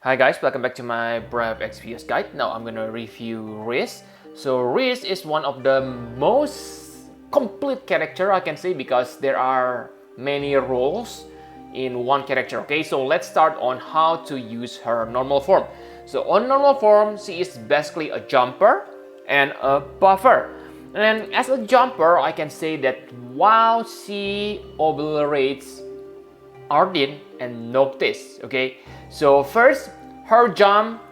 Hi guys, welcome back to my Brave XPS guide. Now I'm gonna review Riesz. So Riesz is one of the most complete character I can say because there are many roles in one character. Okay, so let's start on how to use her normal form. So on normal form, she is basically a jumper and a buffer. And as a jumper, I can say that while she obliterates Arden and Noctis. Okay, so first her jump,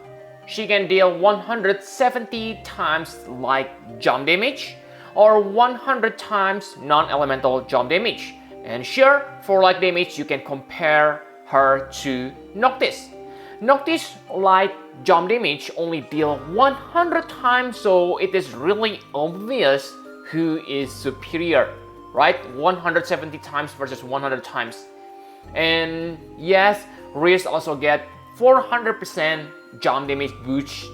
she can deal 170 times like jump damage or 100 times non-elemental jump damage. And sure, for like damage you can compare her to Noctis. Noctis like jump damage only deal 100 times, so it is really obvious who is superior, right? 170 times versus 100 times. And yes, Riesz also get 400% jump damage boost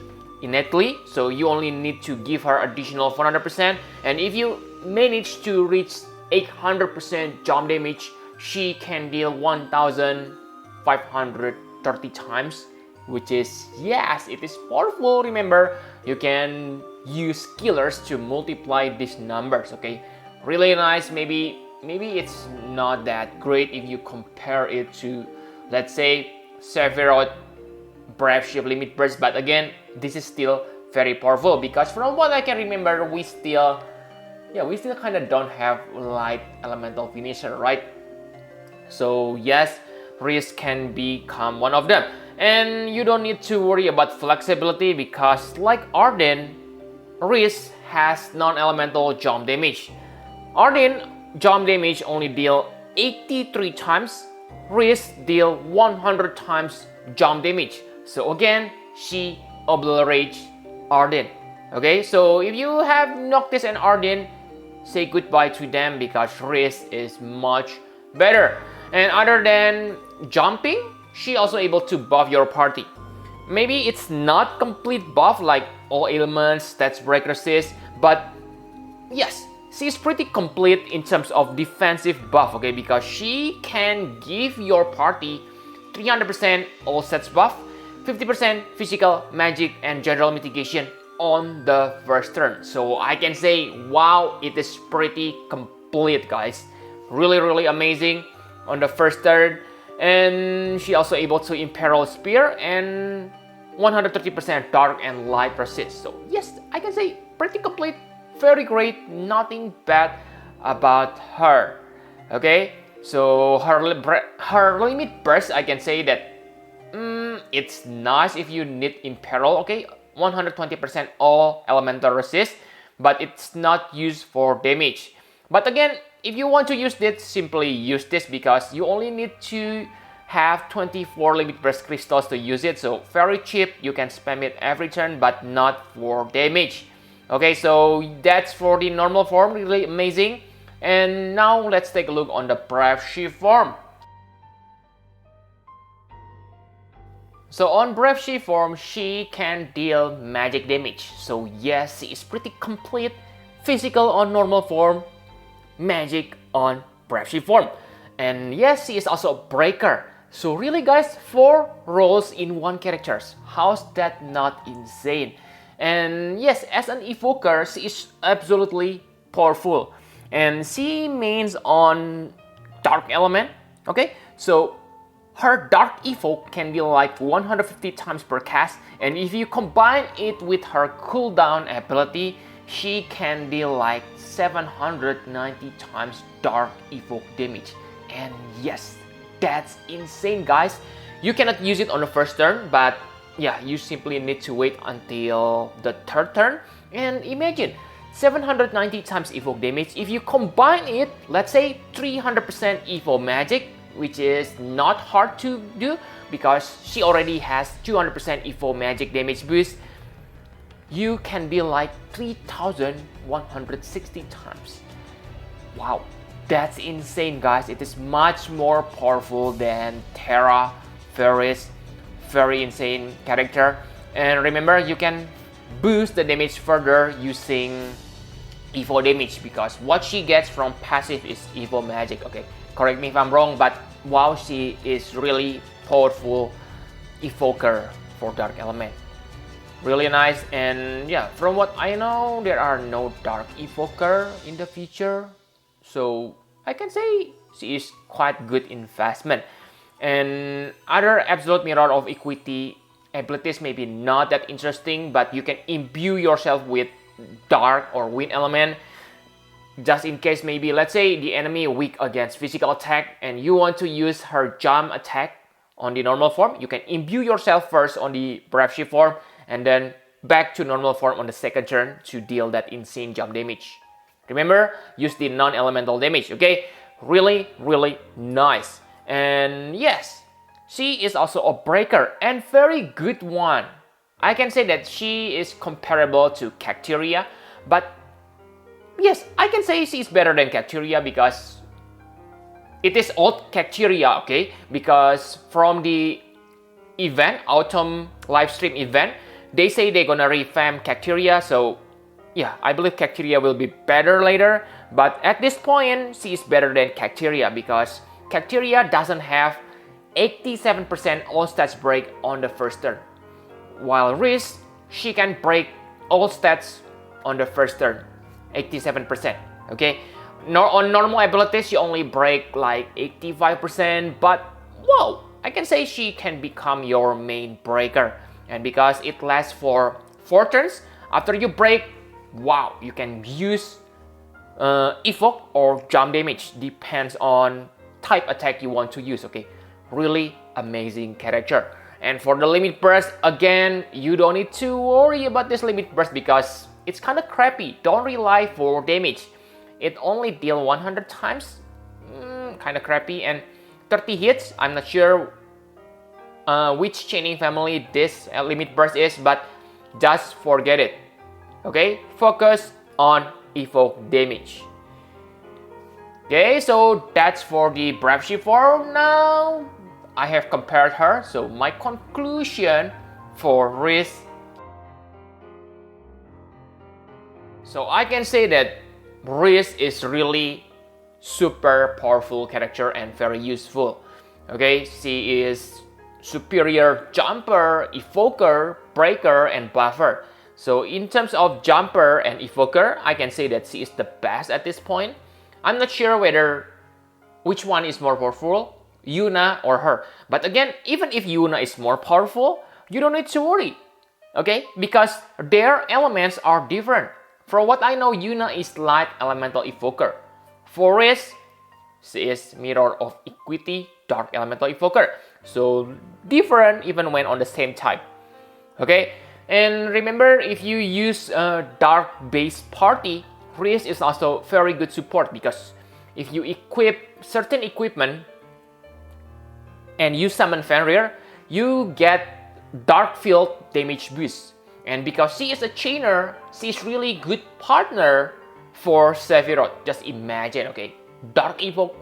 innately, so you only need to give her additional 400%. And if you manage to reach 800% jump damage, she can deal 1530 times, which is, yes, it is powerful. Remember, you can use killers to multiply these numbers. Okay, really nice. Maybe it's not that great if you compare it to, let's say, Sephiroth Brave Shield Limit Burst, but again, this is still very powerful because from what I can remember, we still kind of don't have light elemental finisher, right? So yes, Riesz can become one of them, and you don't need to worry about flexibility because like Arden, Riesz has non-elemental jump damage. Arden jump damage only deal 83 times, Riesz deal 100 times jump damage. So again, she obliterates Arden. Okay, so if you have Noctis and Arden, say goodbye to them because Riesz is much better. And other than jumping, she also able to buff your party. Maybe it's not complete buff like all elements, stats break resist, but yes, she's pretty complete in terms of defensive buff, okay, because she can give your party 300% all sets buff, 50% physical, magic, and general mitigation on the first turn. So I can say, wow, it is pretty complete, guys. Really amazing on the first turn. And she also able to imperil spear and 130% dark and light resist. So yes, I can say pretty complete. Very great, nothing bad about her. Okay, so her limit burst, I can say that it's nice if you need imperil. Okay, 120% all elemental resist, but it's not used for damage. But again, if you want to use this, simply use this because you only need to have 24 limit burst crystals to use it. So very cheap, you can spam it every turn, but not for damage. Okay, so that's for the normal form, really amazing. And now let's take a look on the Brave Shield form. So on Brave Shield form, she can deal magic damage. So yes, she is pretty complete. Physical on normal form, magic on Brave Shield form. And yes, she is also a breaker. So really guys, 4 roles in one character. How's that not insane? And yes, as an evoker, she is absolutely powerful. And she mains on dark element. Okay, so her dark evoke can be like 150 times per cast. And if you combine it with her cooldown ability, she can deal like 790 times dark evoke damage. And yes, that's insane, guys. You cannot use it on the first turn, but yeah, you simply need to wait until the third turn. And imagine 790 times evoke damage. If you combine it, let's say 300% evo magic, which is not hard to do because she already has 200% evo magic damage boost, you can be like 3160 times. Wow, that's insane, guys. It is much more powerful than Terra, Riesz. Very insane character. And remember, you can boost the damage further using evo damage because what she gets from passive is evo magic. Okay, correct me if I'm wrong, but wow, she is really powerful evoker for dark element. Really nice. And yeah, from what I know, there are no dark evoker in the future, so I can say she is quite good investment. And other absolute mirror of equity abilities maybe not that interesting, but you can imbue yourself with dark or wind element just in case. Maybe let's say the enemy weak against physical attack and you want to use her jump attack on the normal form, you can imbue yourself first on the brave shift form and then back to normal form on the second turn to deal that insane jump damage. Remember, use the non-elemental damage, okay? Really, really nice. And yes, she is also a breaker and very good one. I can say that she is comparable to Kaktiria, but yes, I can say she is better than Kaktiria because it is old Kaktiria, okay? Because from the event, autumn livestream event, they say they're gonna revamp Kaktiria, so yeah, I believe Kaktiria will be better later, but at this point, she is better than Kaktiria because Kaktiria doesn't have 87% all stats break on the first turn, while Riesz, she can break all stats on the first turn, 87%, okay? On normal abilities, she only break like 85%, but whoa, I can say she can become your main breaker. And because it lasts for 4 turns, after you break, wow, you can use evoke or jump damage, depends on type attack you want to use, okay? Really amazing character. And for the limit burst, again, you don't need to worry about this limit burst because it's kind of crappy. Don't rely for damage. It only deal 100 times, kind of crappy, and 30 hits. I'm not sure which chaining family this limit burst is, but just forget it. Okay, focus on evoke damage. Okay, so that's for the brave shift form. Now I have compared her, so my conclusion for Riesz. So I can say that Riesz is really super powerful character and very useful. Okay, she is superior jumper, evoker, breaker, and buffer. So in terms of jumper and evoker, I can say that she is the best at this point. I'm not sure which one is more powerful, Yuna or her. But again, even if Yuna is more powerful, you don't need to worry, okay? Because their elements are different. From what I know, Yuna is light elemental evoker. For Riesz, she is mirror of equity, dark elemental evoker. So different even when on the same type. Okay, and remember, if you use a dark based party, Riesz is also very good support because if you equip certain equipment and you summon Fenrir, you get dark field damage boost. And because she is a chainer, she is really good partner for Sephiroth. Just imagine, okay, dark evoke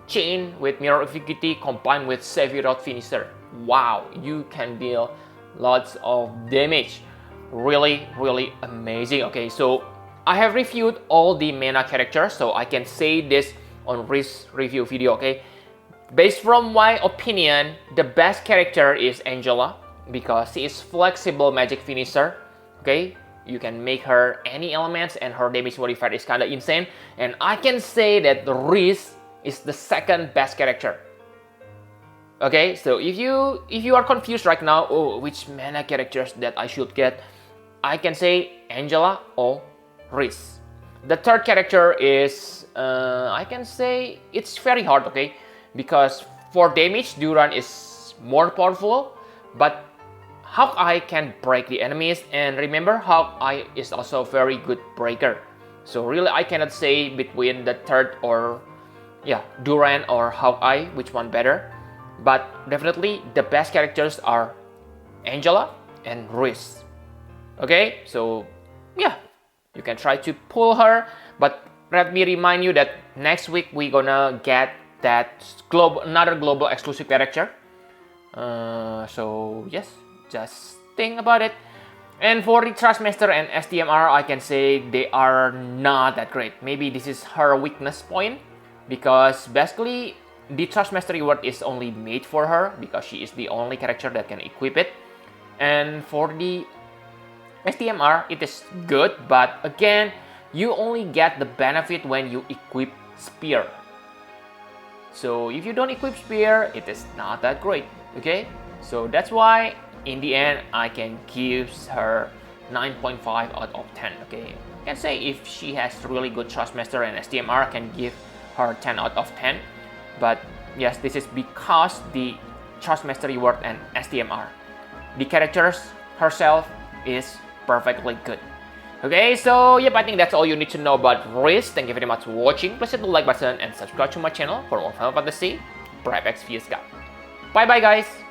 chain with mirror of equity combined with Sephiroth finisher. Wow, you can deal lots of damage. Really, really amazing. Okay, so I have reviewed all the mana characters, so I can say this on Riesz review video. Okay, based from my opinion, the best character is Angela because she is flexible magic finisher. Okay, you can make her any elements and her damage modifier is kind of insane. And I can say that the Riesz is the second best character. Okay, so if you are confused right now, oh, which mana characters that I should get, I can say Angela or Riesz. The third character is I can say it's very hard, okay, because for damage Duran is more powerful, but Hawkeye can break the enemies, and remember, Hawkeye is also a very good breaker. So really, I cannot say between the third or Duran or Hawkeye which one better. But definitely the best characters are Angela and Riesz. Okay, so yeah, you can try to pull her, but let me remind you that next week we're gonna get that another global exclusive character. So yes, just think about it. And for the Trustmaster and STMR, I can say they are not that great. Maybe this is her weakness point, because basically the Trust Mastery word is only made for her because she is the only character that can equip it. And for the STMR, it is good, but again, you only get the benefit when you equip Spear. So if you don't equip Spear, it is not that great, okay? So that's why, in the end, I can give her 9.5 out of 10, okay? I can say if she has really good Trustmaster and STMR, I can give her 10 out of 10. But yes, this is because the Trustmaster reward and STMR. The characters herself is perfectly good. Okay, so yep, I think that's all you need to know about Riesz. Thank you very much for watching. Please hit the like button and subscribe to my channel for more Final Fantasy Prep X vs. Bye bye guys!